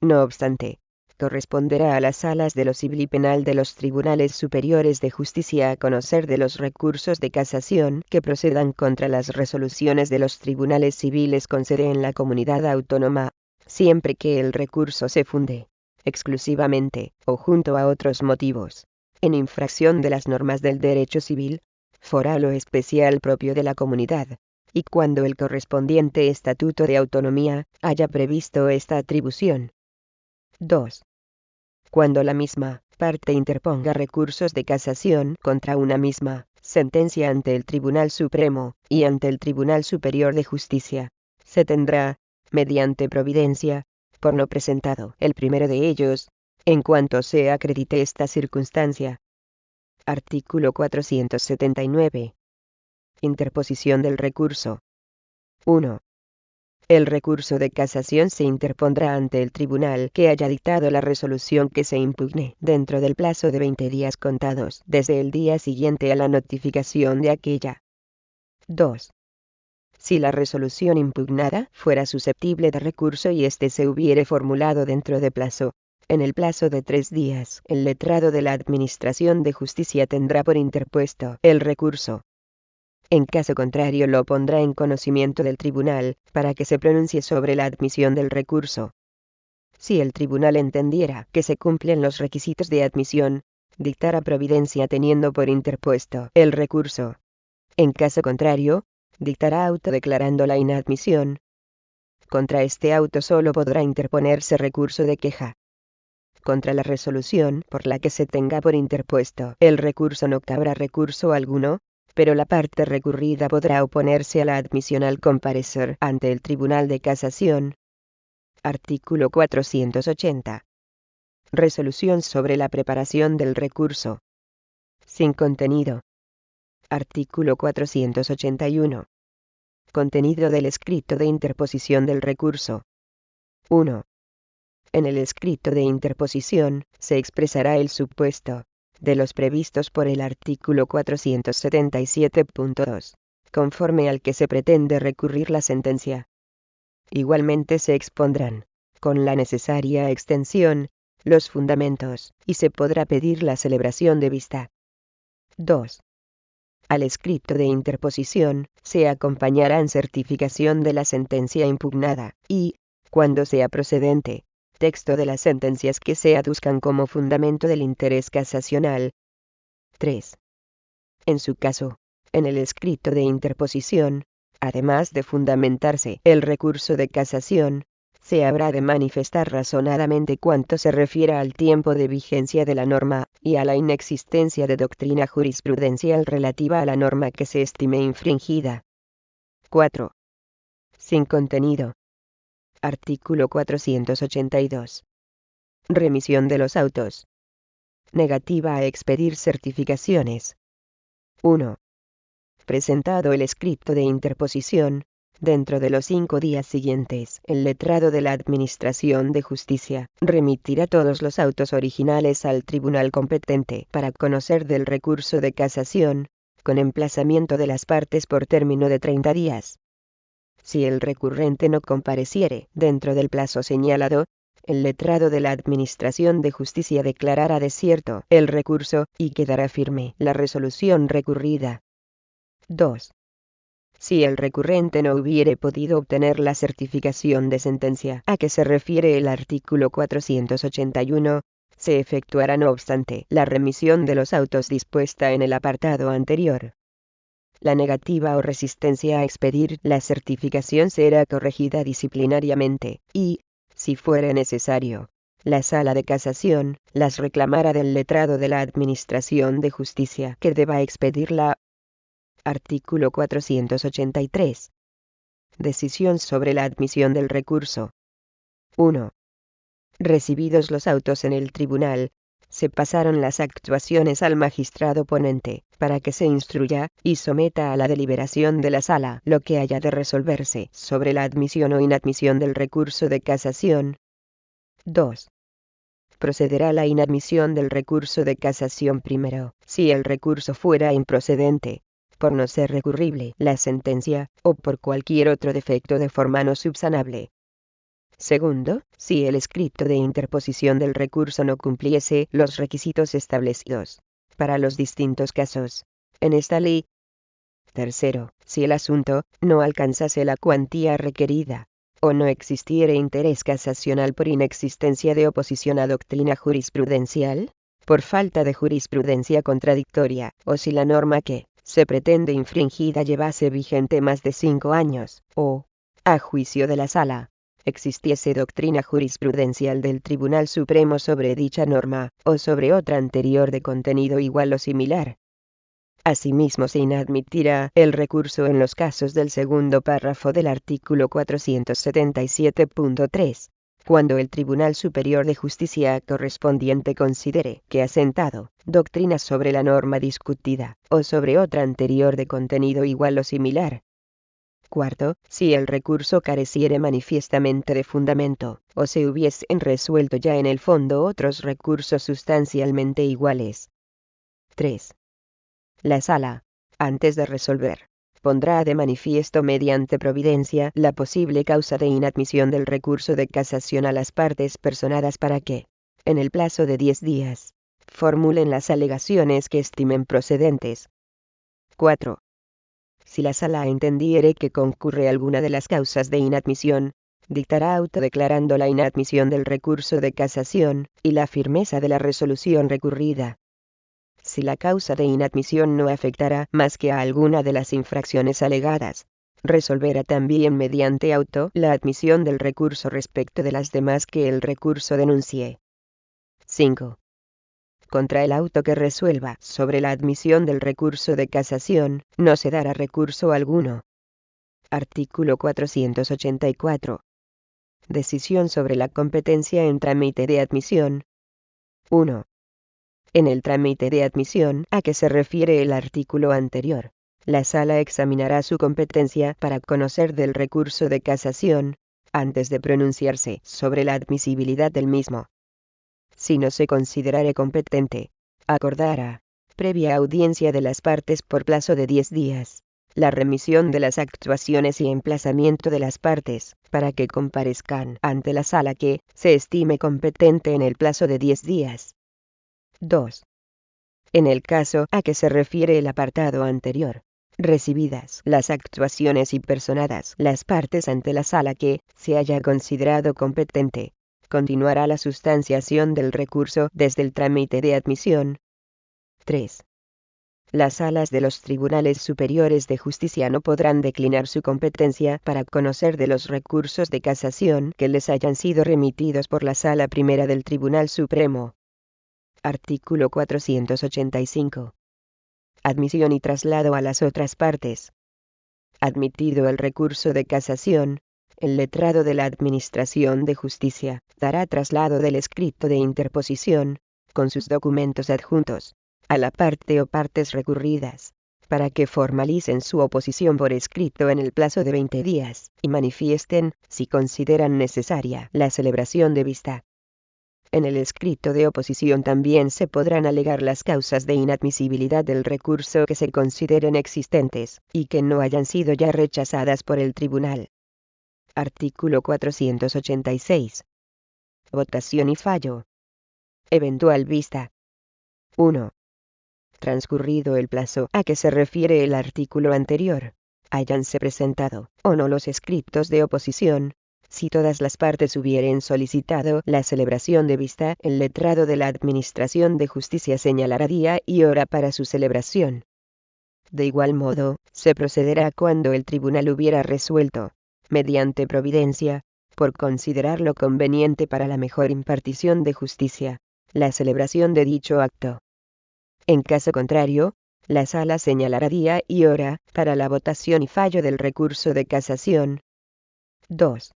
S1: No obstante, corresponderá a las salas de lo civil y penal de los tribunales superiores de justicia a conocer de los recursos de casación que procedan contra las resoluciones de los tribunales civiles con sede en la comunidad autónoma, siempre que el recurso se funde, exclusivamente, o junto a otros motivos, en infracción de las normas del derecho civil, foral o especial propio de la comunidad, y cuando el correspondiente Estatuto de Autonomía haya previsto esta atribución. 2. Cuando la misma parte interponga recursos de casación contra una misma sentencia ante el Tribunal Supremo y ante el Tribunal Superior de Justicia, se tendrá, mediante providencia, por no presentado el primero de ellos, en cuanto se acredite esta circunstancia. Artículo 479. Interposición del recurso. 1. El recurso de casación se interpondrá ante el tribunal que haya dictado la resolución que se impugne dentro del plazo de 20 días contados desde el día siguiente a la notificación de aquella. 2. Si la resolución impugnada fuera susceptible de recurso y éste se hubiere formulado dentro de plazo, en el plazo de 3 días, el letrado de la Administración de Justicia tendrá por interpuesto el recurso. En caso contrario lo pondrá en conocimiento del tribunal, para que se pronuncie sobre la admisión del recurso. Si el tribunal entendiera que se cumplen los requisitos de admisión, dictará providencia teniendo por interpuesto el recurso. En caso contrario, dictará auto declarando la inadmisión. Contra este auto solo podrá interponerse recurso de queja. Contra la resolución por la que se tenga por interpuesto el recurso no cabrá recurso alguno, pero la parte recurrida podrá oponerse a la admisión al comparecer ante el Tribunal de Casación. Artículo 480. Resolución sobre la preparación del recurso. Sin contenido. Artículo 481. Contenido del escrito de interposición del recurso. 1. En el escrito de interposición, se expresará el supuesto de los previstos por el artículo 477.2, conforme al que se pretende recurrir la sentencia. Igualmente se expondrán, con la necesaria extensión, los fundamentos, y se podrá pedir la celebración de vista. 2. Al escrito de interposición, se acompañarán certificación de la sentencia impugnada, y, cuando sea procedente, texto de las sentencias que se aduzcan como fundamento del interés casacional. 3. En su caso, en el escrito de interposición, además de fundamentarse el recurso de casación, se habrá de manifestar razonadamente cuanto se refiera al tiempo de vigencia de la norma, y a la inexistencia de doctrina jurisprudencial relativa a la norma que se estime infringida. 4. Sin contenido. Artículo 482. Remisión de los autos. Negativa a expedir certificaciones. 1. Presentado el escrito de interposición, dentro de los 5 días siguientes, el letrado de la Administración de Justicia remitirá todos los autos originales al tribunal competente para conocer del recurso de casación, con emplazamiento de las partes por término de 30 días. Si el recurrente no compareciere dentro del plazo señalado, el letrado de la Administración de Justicia declarará desierto el recurso y quedará firme la resolución recurrida. 2. Si el recurrente no hubiere podido obtener la certificación de sentencia a que se refiere el artículo 481, se efectuará no obstante la remisión de los autos dispuesta en el apartado anterior. La negativa o resistencia a expedir la certificación será corregida disciplinariamente, y, si fuere necesario, la Sala de Casación las reclamará del letrado de la Administración de Justicia que deba expedirla. Artículo 483. Decisión sobre la admisión del recurso. 1. Recibidos los autos en el tribunal, se pasaron las actuaciones al magistrado ponente, para que se instruya y someta a la deliberación de la sala lo que haya de resolverse sobre la admisión o inadmisión del recurso de casación. 2. Procederá la inadmisión del recurso de casación primero, si el recurso fuera improcedente, por no ser recurrible la sentencia, o por cualquier otro defecto de forma no subsanable. Segundo, si el escrito de interposición del recurso no cumpliese los requisitos establecidos para los distintos casos en esta ley. Tercero, si el asunto no alcanzase la cuantía requerida, o no existiere interés casacional por inexistencia de oposición a doctrina jurisprudencial, por falta de jurisprudencia contradictoria, o si la norma que se pretende infringida llevase vigente más de 5 años, o, a juicio de la sala, existiese doctrina jurisprudencial del Tribunal Supremo sobre dicha norma, o sobre otra anterior de contenido igual o similar. Asimismo se inadmitirá el recurso en los casos del segundo párrafo del artículo 477.3, cuando el Tribunal Superior de Justicia correspondiente considere que ha sentado doctrina sobre la norma discutida, o sobre otra anterior de contenido igual o similar. Cuarto, si el recurso careciere manifiestamente de fundamento, o se hubiesen resuelto ya en el fondo otros recursos sustancialmente iguales. 3. La sala, antes de resolver, pondrá de manifiesto mediante providencia la posible causa de inadmisión del recurso de casación a las partes personadas para que, en el plazo de 10 días, formulen las alegaciones que estimen procedentes. 4. Si la sala entendiere que concurre alguna de las causas de inadmisión, dictará auto declarando la inadmisión del recurso de casación y la firmeza de la resolución recurrida. Si la causa de inadmisión no afectará más que a alguna de las infracciones alegadas, resolverá también mediante auto la admisión del recurso respecto de las demás que el recurso denuncie. 5. Contra el auto que resuelva sobre la admisión del recurso de casación, no se dará recurso alguno. Artículo 484. Decisión sobre la competencia en trámite de admisión. 1. En el trámite de admisión a que se refiere el artículo anterior, la sala examinará su competencia para conocer del recurso de casación, antes de pronunciarse sobre la admisibilidad del mismo. Si no se considerare competente, acordará, previa audiencia de las partes por plazo de 10 días, la remisión de las actuaciones y emplazamiento de las partes, para que comparezcan ante la sala que se estime competente en el plazo de 10 días. 2. En el caso a que se refiere el apartado anterior, recibidas las actuaciones y personadas las partes ante la sala que se haya considerado competente, continuará la sustanciación del recurso desde el trámite de admisión. 3. Las salas de los tribunales superiores de justicia no podrán declinar su competencia para conocer de los recursos de casación que les hayan sido remitidos por la Sala Primera del Tribunal Supremo. Artículo 485. Admisión y traslado a las otras partes. Admitido el recurso de casación, el letrado de la Administración de Justicia dará traslado del escrito de interposición, con sus documentos adjuntos, a la parte o partes recurridas, para que formalicen su oposición por escrito en el plazo de 20 días, y manifiesten, si consideran necesaria, la celebración de vista. En el escrito de oposición también se podrán alegar las causas de inadmisibilidad del recurso que se consideren existentes, y que no hayan sido ya rechazadas por el tribunal. Artículo 486. Votación y fallo. Eventual vista. 1. Transcurrido el plazo a que se refiere el artículo anterior, háyanse presentado o no los escritos de oposición. Si todas las partes hubieren solicitado la celebración de vista, el letrado de la Administración de Justicia señalará día y hora para su celebración. De igual modo, se procederá cuando el tribunal hubiera resuelto, mediante providencia, por considerarlo conveniente para la mejor impartición de justicia, la celebración de dicho acto. En caso contrario, la sala señalará día y hora para la votación y fallo del recurso de casación. 2.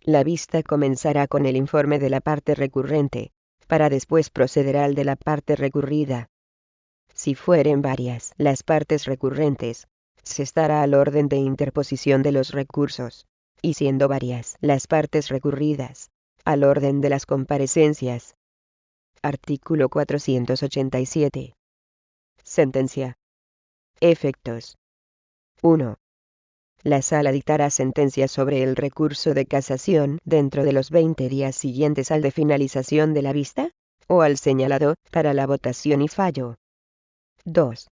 S1: La vista comenzará con el informe de la parte recurrente, para después proceder al de la parte recurrida. Si fueren varias las partes recurrentes, se estará al orden de interposición de los recursos, y siendo varias las partes recurridas, al orden de las comparecencias. Artículo 487. Sentencia. Efectos. 1. La sala dictará sentencia sobre el recurso de casación dentro de los 20 días siguientes al de finalización de la vista, o al señalado, para la votación y fallo. 2.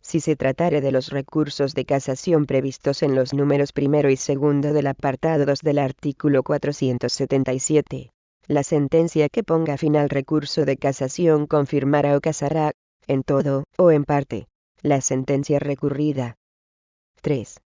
S1: Si se tratare de los recursos de casación previstos en los números primero y segundo del apartado 2 del artículo 477, la sentencia que ponga fin al recurso de casación confirmará o casará, en todo, o en parte, la sentencia recurrida. 3.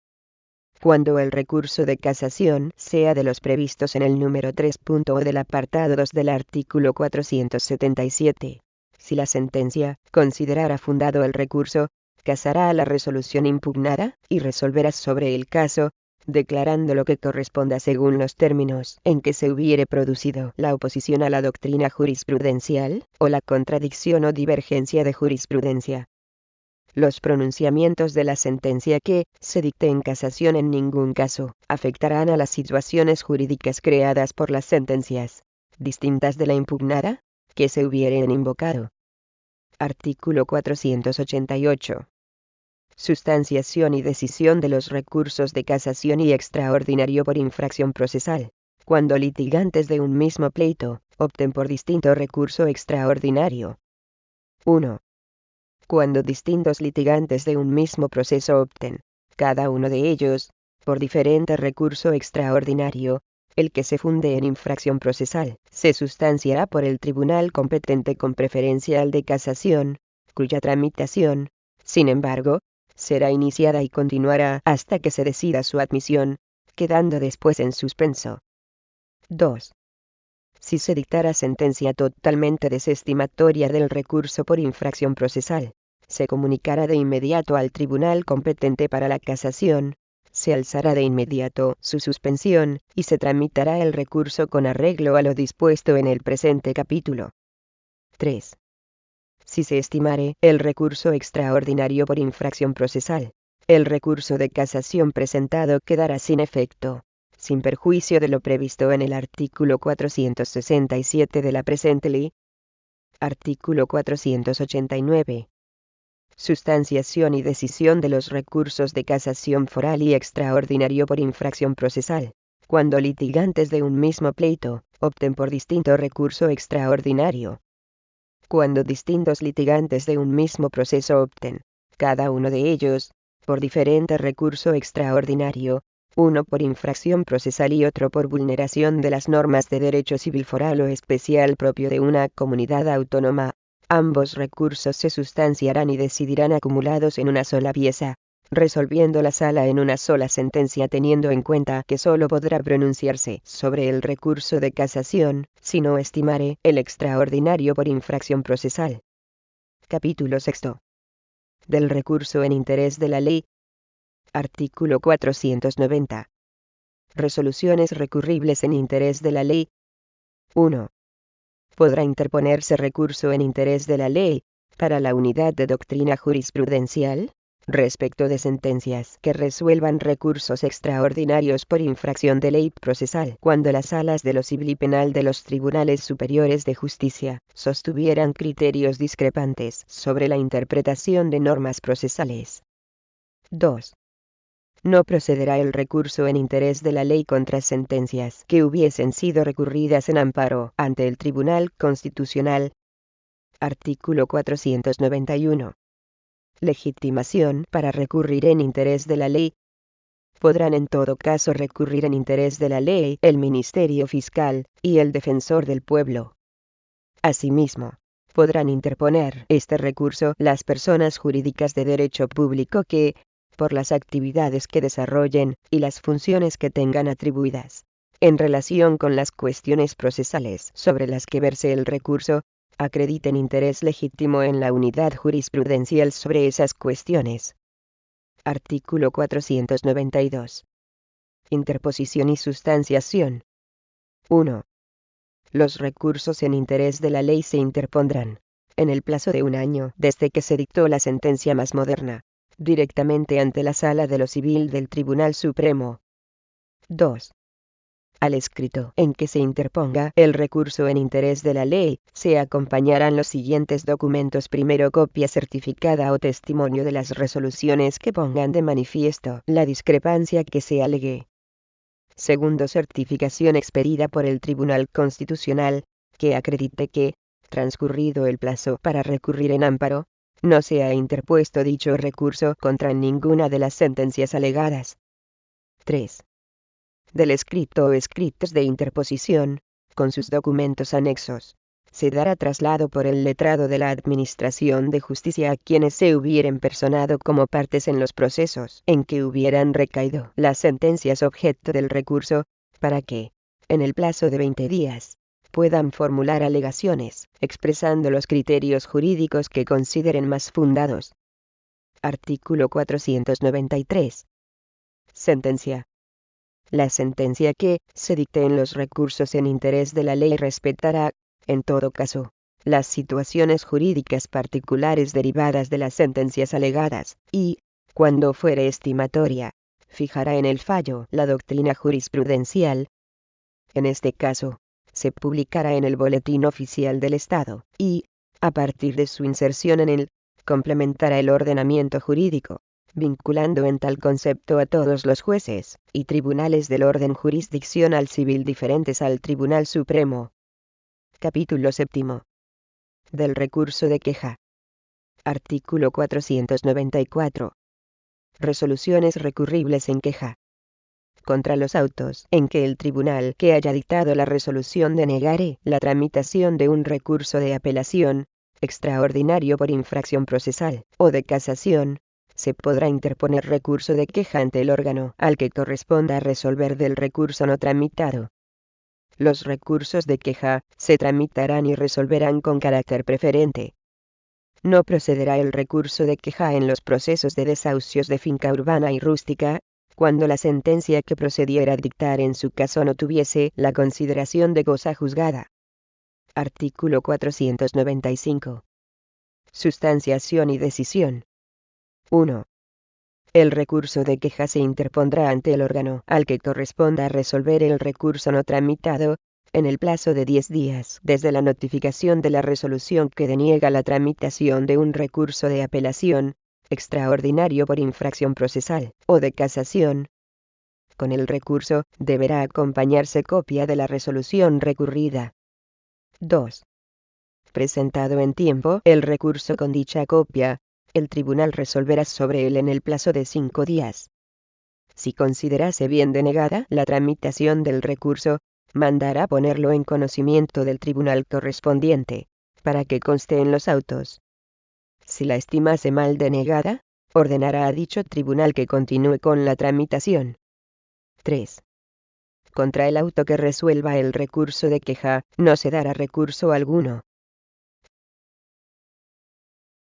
S1: Cuando el recurso de casación sea de los previstos en el número 3.o del apartado 2 del artículo 477, si la sentencia considerara fundado el recurso, casará a la resolución impugnada, y resolverá sobre el caso, declarando lo que corresponda según los términos en que se hubiere producido la oposición a la doctrina jurisprudencial, o la contradicción o divergencia de jurisprudencia. Los pronunciamientos de la sentencia que se dicte en casación en ningún caso afectarán a las situaciones jurídicas creadas por las sentencias, distintas de la impugnada, que se hubieren invocado. Artículo 488. Sustanciación y decisión de los recursos de casación y extraordinario por infracción procesal. Cuando litigantes de un mismo pleito opten por distinto recurso extraordinario. 1. Cuando distintos litigantes de un mismo proceso opten, cada uno de ellos, por diferente recurso extraordinario, el que se funde en infracción procesal, se sustanciará por el tribunal competente con preferencia al de casación, cuya tramitación, sin embargo, será iniciada y continuará hasta que se decida su admisión, quedando después en suspenso. 2. Si se dictara sentencia totalmente desestimatoria del recurso por infracción procesal, se comunicará de inmediato al tribunal competente para la casación, se alzará de inmediato su suspensión, y se tramitará el recurso con arreglo a lo dispuesto en el presente capítulo. 3. Si se estimare el recurso extraordinario por infracción procesal, el recurso de casación presentado quedará sin efecto, sin perjuicio de lo previsto en el artículo 467 de la presente ley. Artículo 489. Sustanciación y decisión de los recursos de casación foral y extraordinario por infracción procesal. Cuando litigantes de un mismo pleito opten por distinto recurso extraordinario. cuando distintos litigantes de un mismo proceso opten, cada uno de ellos, por diferente recurso extraordinario, uno por infracción procesal y otro por vulneración de las normas de derecho civil foral o especial propio de una comunidad autónoma. Ambos recursos se sustanciarán y decidirán acumulados en una sola pieza, resolviendo la sala en una sola sentencia, teniendo en cuenta que sólo podrá pronunciarse sobre el recurso de casación, si no estimare el extraordinario por infracción procesal. Capítulo 6. Del recurso en interés de la ley. Artículo 490. Resoluciones recurribles en interés de la ley. 1. Podrá interponerse recurso en interés de la ley, para la unidad de doctrina jurisprudencial, respecto de sentencias que resuelvan recursos extraordinarios por infracción de ley procesal, cuando las salas de lo civil y penal de los tribunales superiores de justicia sostuvieran criterios discrepantes sobre la interpretación de normas procesales. 2. No procederá el recurso en interés de la ley contra sentencias que hubiesen sido recurridas en amparo ante el Tribunal Constitucional. Artículo 491. Legitimación para recurrir en interés de la ley. Podrán en todo caso recurrir en interés de la ley el Ministerio Fiscal y el Defensor del Pueblo. Asimismo, podrán interponer este recurso las personas jurídicas de derecho público que, por las actividades que desarrollen y las funciones que tengan atribuidas, en relación con las cuestiones procesales sobre las que verse el recurso, acrediten interés legítimo en la unidad jurisprudencial sobre esas cuestiones. Artículo 492. Interposición y sustanciación. 1. Los recursos en interés de la ley se interpondrán, en el plazo de 1 año desde que se dictó la sentencia más moderna, directamente ante la Sala de lo Civil del Tribunal Supremo. 2. Al escrito en que se interponga el recurso en interés de la ley, se acompañarán los siguientes documentos: primero, copia certificada o testimonio de las resoluciones que pongan de manifiesto la discrepancia que se alegue. Segundo, certificación expedida por el Tribunal Constitucional, que acredite que, transcurrido el plazo para recurrir en amparo, no se ha interpuesto dicho recurso contra ninguna de las sentencias alegadas. 3. Del escrito o escritos de interposición, con sus documentos anexos, se dará traslado por el letrado de la Administración de Justicia a quienes se hubieren personado como partes en los procesos en que hubieran recaído las sentencias objeto del recurso, para que, en el plazo de 20 días, puedan formular alegaciones, expresando los criterios jurídicos que consideren más fundados. Artículo 493. Sentencia. La sentencia que se dicte en los recursos en interés de la ley respetará, en todo caso, las situaciones jurídicas particulares derivadas de las sentencias alegadas, y, cuando fuere estimatoria, fijará en el fallo la doctrina jurisprudencial. En este caso, se publicará en el Boletín Oficial del Estado, y, a partir de su inserción en él, complementará el ordenamiento jurídico, vinculando en tal concepto a todos los jueces y tribunales del orden jurisdiccional civil diferentes al Tribunal Supremo. Capítulo 7. Del recurso de queja. Artículo 494. Resoluciones recurribles en queja. Contra los autos en que el tribunal que haya dictado la resolución denegare la tramitación de un recurso de apelación, extraordinario por infracción procesal, o de casación, se podrá interponer recurso de queja ante el órgano al que corresponda resolver del recurso no tramitado. Los recursos de queja se tramitarán y resolverán con carácter preferente. No procederá el recurso de queja en los procesos de desahucios de finca urbana y rústica, cuando la sentencia que procediera a dictar en su caso no tuviese la consideración de cosa juzgada. Artículo 495. Sustanciación y decisión. 1. El recurso de queja se interpondrá ante el órgano al que corresponda resolver el recurso no tramitado, en el plazo de 10 días desde la notificación de la resolución que deniega la tramitación de un recurso de apelación, extraordinario por infracción procesal, o de casación. Con el recurso, deberá acompañarse copia de la resolución recurrida. 2. presentado en tiempo el recurso con dicha copia, el tribunal resolverá sobre él en el plazo de 5 días. Si considerase bien denegada la tramitación del recurso, mandará ponerlo en conocimiento del tribunal correspondiente, para que conste en los autos. Si la estimase mal denegada, ordenará a dicho tribunal que continúe con la tramitación. 3. Contra el auto que resuelva el recurso de queja, no se dará recurso alguno.